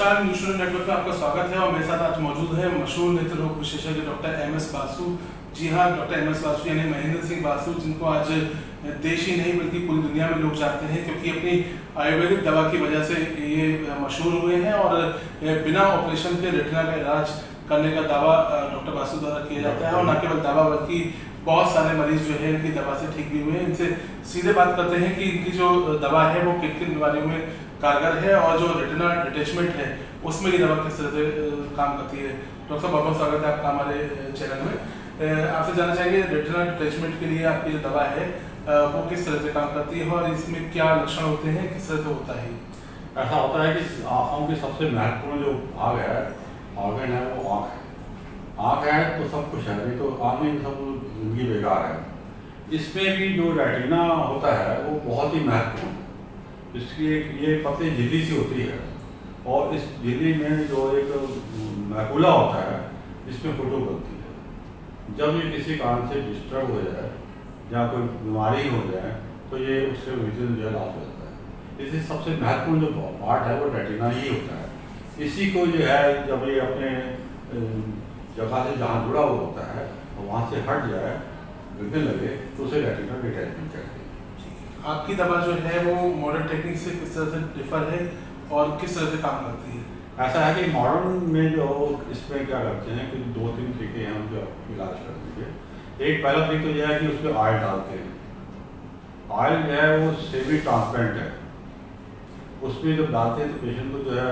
नमस्कार, news studio network में आपका स्वागत है और मेरे साथ आज मौजूद है मशहूर नेत्र रोग विशेषज्ञ डॉक्टर एम.एस. बासु। जी हाँ, डॉक्टर एम.एस. बासु यानी महेंद्र सिंह बासु, जिनको आज देश ही नहीं बल्कि पूरी दुनिया में लोग जानते हैं क्योंकि अपनी आयुर्वेदिक दवा की वजह से ये मशहूर हुए हैं और बिना ऑपरेशन के रेटिना का इलाज करने का दावा डॉक्टर बासु द्वारा किया जाता है। और न केवल दावा बल्कि बहुत सारे मरीज जो है इनकी दवा से ठीक भी हुए हैं। इनसे सीधे बात करते हैं कि इनकी जो दवा है वो किन किन बीमारियों में कारगर है और जो रेटिना डिटैचमेंट है उसमें ये दवा किस तरह से काम करती है। डॉक्टर साहब, बहुत स्वागत है आपका हमारे चैनल में। आपसे जानना चाहेंगे रेटिना डिटैचमेंट के लिए आपकी जो दवा है वो किस तरह से काम करती है और इसमें क्या लक्षण होते हैं, किस तरह से होता है? ऐसा होता है कि आँखों की सबसे महत्वपूर्ण जो भाग है, ऑर्गन है, वो आँख है। आँख है तो सब कुछ है, नहीं तो आँख में सब जिंदगी बेकार है। इसमें भी जो रेटिना होता है वो बहुत ही महत्वपूर्ण है। इसकी एक ये पतली झिल्ली सी होती है और इस झिल्ली में जो एक मैकुला होता है इसमें फोटो बनती है। जब ये किसी कारण से डिस्टर्ब हो जाए या कोई बीमारी हो जाए तो ये उससे विजन जो है लॉस हो जाता है। इसलिए सबसे महत्वपूर्ण जो पार्ट है वो रेटिना ही होता है। इसी को जो है जब ये अपने जगह से जहाँ जुड़ा हुआ होता है तो वहाँ से हट जाए, गिरने लगे तो उसे रेटिना डिटैचमेंट कहते हैं। आपकी दवा जो है वो मॉडर्न टेक्निक से किस तरह से डिफर है और किस तरह से काम करती है? ऐसा है कि मॉडर्न में जो इसमें क्या करते हैं कि 2-3 तरीके हैं उनके इलाज करने के। एक पहला तरीका तो यह है कि उसमें ऑयल डालते हैं। ऑयल जो है वो सेमी ट्रांसपेरेंट है। उसमें जब डालते हैं तो पेशेंट को जो है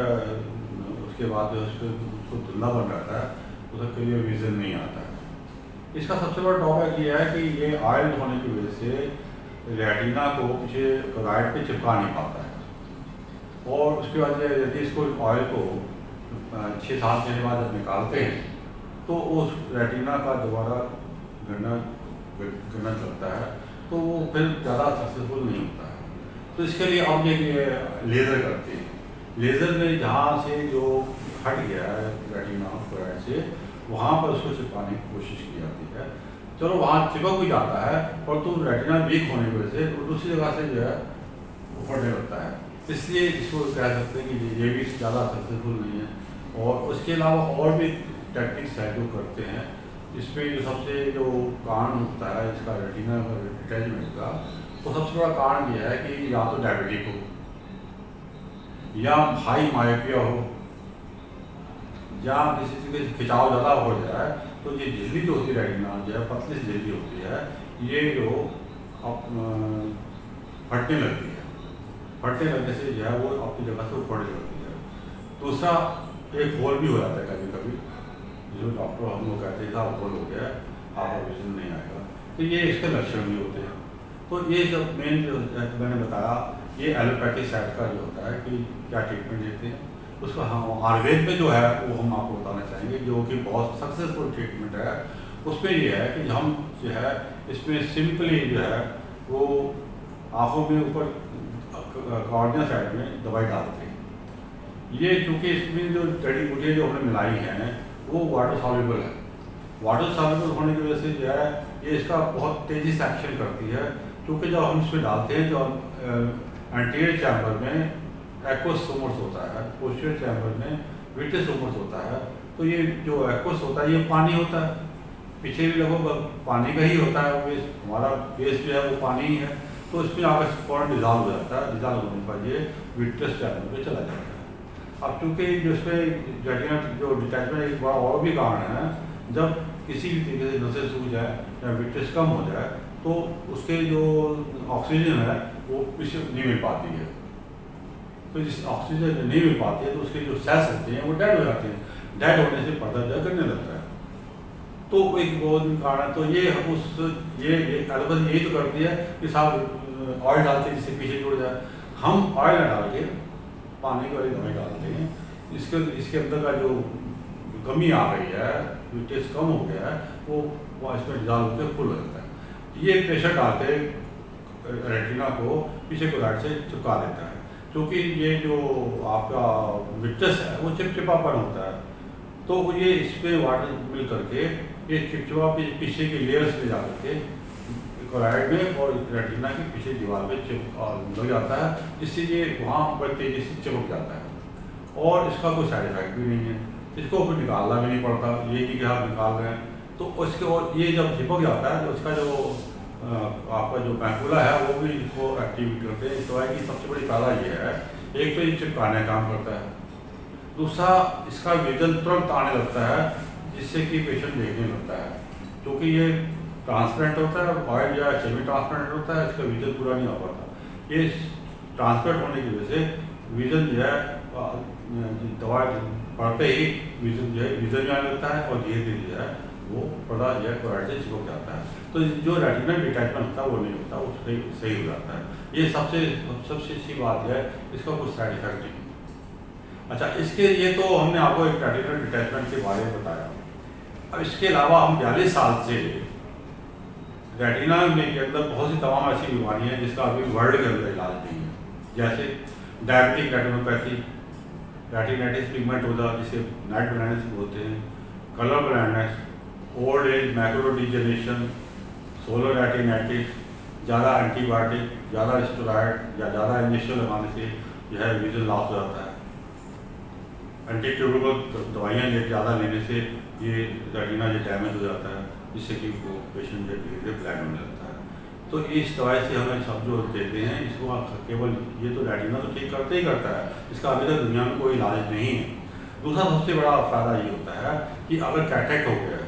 उसके बाद जो है उसको धुंधला बन जाता है, उसका क्लियर विजन नहीं आता है। इसका सबसे बड़ा ड्रॉबैक ये है कि ये ऑयल होने की वजह से रेटिना को पीछे कोराइड पे चिपका नहीं पाता है और उसके बाद यदि इसको ऑयल को 6-7 महीने बाद जब निकालते हैं तो उस रेटिना का दोबारा गणना चलता है तो वो फिर ज़्यादा सक्सेसफुल नहीं होता है। तो इसके लिए अब ये लेज़र करते हैं। लेज़र में जहाँ से जो हट गया है रेटिना कोराइड से वहाँ पर उसको चिपकाने की कोशिश की जाती है। चलो वहाँ चिपक भी जाता है और तो रेटिना वीक होने की वजह से दूसरी जगह से जो है उखड़ने लगता है। इसलिए इसको कह सकते हैं कि ये भी ज़्यादा सक्सेसफुल नहीं है। और उसके अलावा और भी टेक्निक्स है जो करते हैं। इसमें जो सबसे जो कारण होता है इसका रेटिना डिटैचमेंट का, तो सबसे बड़ा कारण ये है कि या तो डायबिटिक हो या हाई मायोपिया हो या किसी चीज़ का खिंचाव ज़्यादा हो जाए तो ये झिल्ली जो होती है रेटिना जो है पतली सी झिल्ली होती है, ये जो फटने लगती है। फटने लगने से जो है वो अपनी जगह से उखड़ लगती है। दूसरा एक होल भी हो जाता है कभी कभी, जो डॉक्टर हम लोग कहते हैं था होल हो गया, आपका विजन नहीं आएगा। तो ये इसके लक्षण भी होते हैं। तो ये जब मेन जो मैंने बताया ये एलोपैथी साइड का जो होता है कि क्या ट्रीटमेंट देते हैं उसका हम आयुर्वेद में जो है वो हम आपको बताना चाहेंगे, जो कि बहुत सक्सेसफुल ट्रीटमेंट है। उसमें ये है कि हम जो है इसमें सिंपली जो है वो आँखों में ऊपर कॉर्निया साइड में दवाई डालते हैं। ये क्योंकि इसमें जो जड़ी बूटियाँ जो हमने मिलाई हैं वो वाटर सॉल्युबल है। वाटर सॉल्युबल होने की वजह से जो है ये इसका बहुत तेज़ी से एक्शन करती है। क्योंकि जब हम इसमें डालते हैं तो एंटीरियर चैम्बर में एक्वस सोमर्स होता है, पोस्टीरियर चैम्बर में विट्रस सोमर्स होता है। तो ये जो एक्वस होता है ये पानी होता है, पीछे भी लगभग पानी का ही होता है। बेस हमारा बेस जो है वो पानी ही है। तो इसमें आकर फौरन डिजॉल्व हो जाता है। डिजॉल्व होने पर ये विट्रस चैम्बर पे चला जाता है। अब चूँकि जिसमें रेटिना जो डिटैचमेंट एक बड़ा और भी कारण है, जब किसी भी तरीके से नसें सूज जाए या विट्रस कम हो जाए तो उसके जो ऑक्सीजन है वो पीछे नहीं मिल पाती है। तो जिस ऑक्सीजन नहीं मिल पाती है तो उसके जो सेल्स होते हैं वो डेड हो जाते हैं। डेड होने से पर्दा जो करने लगता है। तो एक बहुत कारण तो ये ये एलोपैथी यही तो करती है कि साहब ऑयल डालते हैं जिससे पीछे जुड़ जाए। हम ऑयल डाल के पानी वाली दवाई डालते हैं, इसके अंदर का जो कमी आ गई है, जो टेस्ट कम हो गया है वो इसमें डिजॉल्व होकर फुल हो जाता है। ये प्रेशर डालते रेटिना को पीछे कोराइड से चिपका देता है। क्योंकि ये जो आपका विट्रस है वो चिपचिपापन होता है तो ये इसमें वाटर मिल करके ये चिपचिपा पीछे की लेयर्स में जा करके कोराइड में और रेटिना की पीछे दीवार पे लग जाता है, जिससे ये वहाँ पर तेजी से चिपक जाता है और इसका कोई साइड इफेक्ट भी नहीं है, इसको कोई निकालना भी नहीं पड़ता, ये नहीं कि आप निकाल रहे हैं। तो उसके और ये जब चिपक जाता है तो उसका जो आपका जो मैकुला है वो भी इसको एक्टिवेट करते हैं। इस दवाई की सबसे बड़ी फायदा ये है, एक तो ये चिपकाने काम करता है, दूसरा इसका विजन तुरंत आने लगता है जिससे कि पेशेंट देखने लगता है, क्योंकि ये ट्रांसपेरेंट होता है, ऑयल या सेमी ट्रांसपेरेंट होता है, इसका विजन पूरा नहीं हो पाता। ये ट्रांसपेरेंट होने की वजह से विजन जो है दवाई पढ़ते ही विजन जो है विजन में आने लगता है और धीरे धीरे जो है वो पर्दा जो है क्लोराइड से चिपक जाता है। तो जो रेटिनल डिटैचमेंट होता है वो नहीं होता, वो सही हो जाता है। ये सबसे अच्छी बात है, इसका कुछ साइड इफेक्ट नहीं। अच्छा, इसके ये तो हमने आपको एक रेटिनल डिटैचमेंट के बारे में बताया। अब इसके अलावा हम 42 साल से रेटिना में के अंदर बहुत सी तमाम ऐसी बीमारियाँ हैं जिसका अभी वर्ल्ड के अंदर इलाज नहीं है, जैसे डायबिटिक रेटिनोपैथी, रेटिनाइटिस पिगमेंटोसा जिसे नाइट ब्लाइंडनेस बोलते हैं, colour blindness, old age macular degeneration, solar retinitis, ज़्यादा एंटीबायोटिक, ज़्यादा स्टेरॉइड या ज़्यादा इंजेक्शन लगाने से जो है विजन लॉस हो जाता है। एंटी ट्यूबरकुलर दवाइयाँ ज़्यादा लेने से ये रेटिना जो डैमेज हो जाता है, जिससे कि वो पेशेंट जो धीरे धीरे ब्लाइंड होने लगता है। तो इस दवाई से हमें सब जो देते हैं इसको केवल ये तो रेटिना तो ठीक करते ही करता है, इसका अभी तक दुनिया में कोई इलाज नहीं है। दूसरा सबसे बड़ा फ़ायदा ये होता है कि अगर कैटरेक्ट हो गया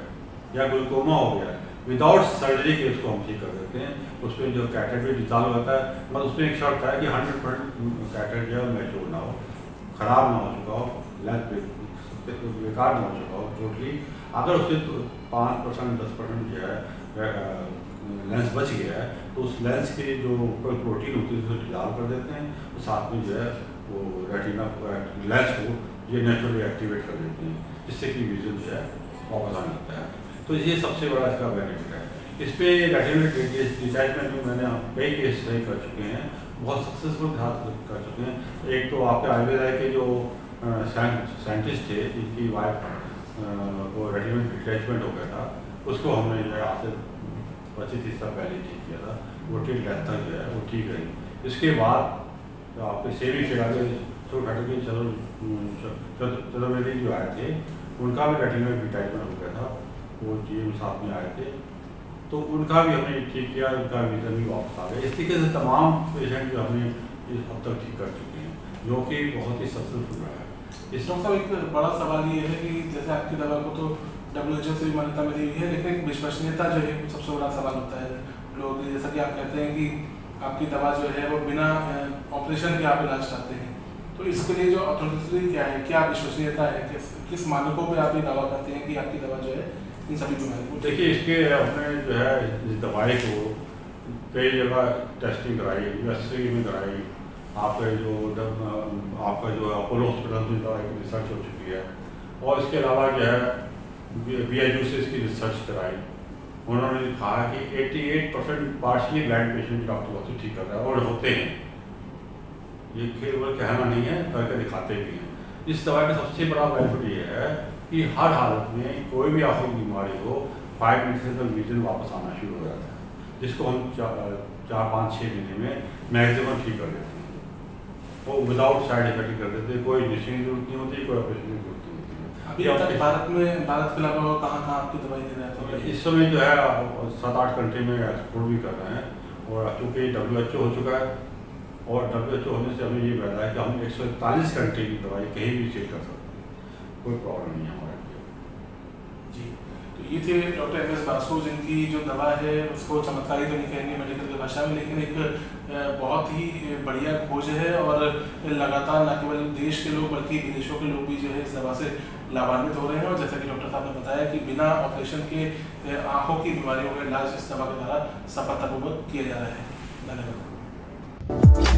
या ग्लूकोमा हो गया, विदाउट सर्जरी के उसको हम ठीक कर देते हैं। उसमें जो कैटरेक्ट भी डिसॉल्व होता है, मतलब उसमें एक शर्त है कि 100% कैटरेक्ट जो है मैच्योर ना हो, ख़राब ना हो चुका हो, लेंस बेकार ना हो चुका हो टोटली। अगर उससे 5% 10% जो है लेंस बच गया है तो उस लेंस के जो ऊपर प्रोटीन होती है उसको डिसॉल्व कर देते हैं, तो साथ में जो है वो रेटिना लेंस को ये नेचुरली एक्टिवेट कर देते हैं, जिससे कि विजन जो है वापस आने लगता है। तो ये सबसे बड़ा इसका बेनिफिट है। इस पर रेटिनल डिटैचमेंट में मैंने कई केस सही कर चुके हैं, बहुत सक्सेसफुल कर चुके हैं। एक तो आपके आयुर्वेदा के जो साइंटिस्ट थे जिनकी वाइफ को रेटिनल डिटैचमेंट हो गया था, उसको हमने जो है आज से 25-30 साल पहले ठीक किया था, वो टिल डेथ तक जो है वो ठीक रही। इसके बाद तो आपके सेवी के चतुर्वेदी जो आए थे उनका भी रेटिनल डिटैचमेंट हो गया था, वो जीएम साथ में आए थे, तो उनका भी हमने ठीक किया, उनका विजन भी वापस आ गया। इस तरीके से तमाम पेशेंट जो हमने अब तक ठीक कर चुके हैं, जो कि बहुत ही सक्सेसफुल रहा है। इस डॉक्टर साहब एक बड़ा सवाल ये है कि जैसे आपकी दवा को तो WHO से भी मान्यता मिली हुई है, लेकिन विश्वसनीयता जो है सबसे बड़ा सवाल होता है। लोग जैसा कि आप कहते हैं कि आपकी दवा जो है वो बिना ऑपरेशन के आप इलाज करते हैं, तो इसके लिए जो अथॉरिटी क्या है, क्या विश्वसनीयता है, किस मानकों पे आप ये दावा करते हैं कि आपकी दवा जो है इन सभी बीमारियों को? देखिए, इसके हमने जो है इस दवाई को कई जगह टेस्टिंग कराई, यूएसए में कराई, आपका जो अपोलो हॉस्पिटल में दवाई की रिसर्च हो चुकी है, और इसके अलावा जो है BIU से इसकी रिसर्च कराई। उन्होंने कहा कि 88% पार्शली ब्लाइंड पेशेंट डॉक्टर बहुत ठीक कर रहा है, और होते हैं, ये केवल कहना नहीं है, करके दिखाते भी हैं। इस दवाई का सबसे बड़ा बेनिफिट ये है कि हर हालत में कोई भी आपको बीमारी हो 5 मिनट से तक विजन वापस आना शुरू हो जाता है, जिसको हम 4-5-6 महीने में मैक्सिमम ठीक कर देते हैं, वो विदाउट साइड इफेक्ट कर देते हैं। कोई इंजेक्शन की जरूरत नहीं होती, कोई ऑपरेशन की जरूरत नहीं होती है। अभी तक भारत के अलावा कहाँ आपकी दवाई दे रहे हैं? इस समय जो है 7-8 कंट्री में एक्सपोर्ट भी कर रहे हैं, और चूँकि WHO हो चुका है, और WHO होने से हमें ये फायदा है कि हम 141 कंट्री की दवाई कहीं भी सेल कर सकते हैं, कोई प्रॉब्लम नहीं है हमारे लिए। जी, तो ये थे डॉक्टर MS बासु, जिनकी जो दवा है उसको चमत्कारी तो नहीं कहेंगे मेडिकल की भाषा में, लेकिन एक बहुत ही बढ़िया खोज है, और लगातार न केवल देश के लोग बल्कि विदेशों के लोग भी जो है इस दवा से लाभान्वित हो रहे हैं। और जैसा कि डॉक्टर साहब ने बताया कि बिना ऑपरेशन के आँखों की बीमारियों का इलाज इस दवा के द्वारा सफलतापूर्वक किया जा रहा है। धन्यवाद।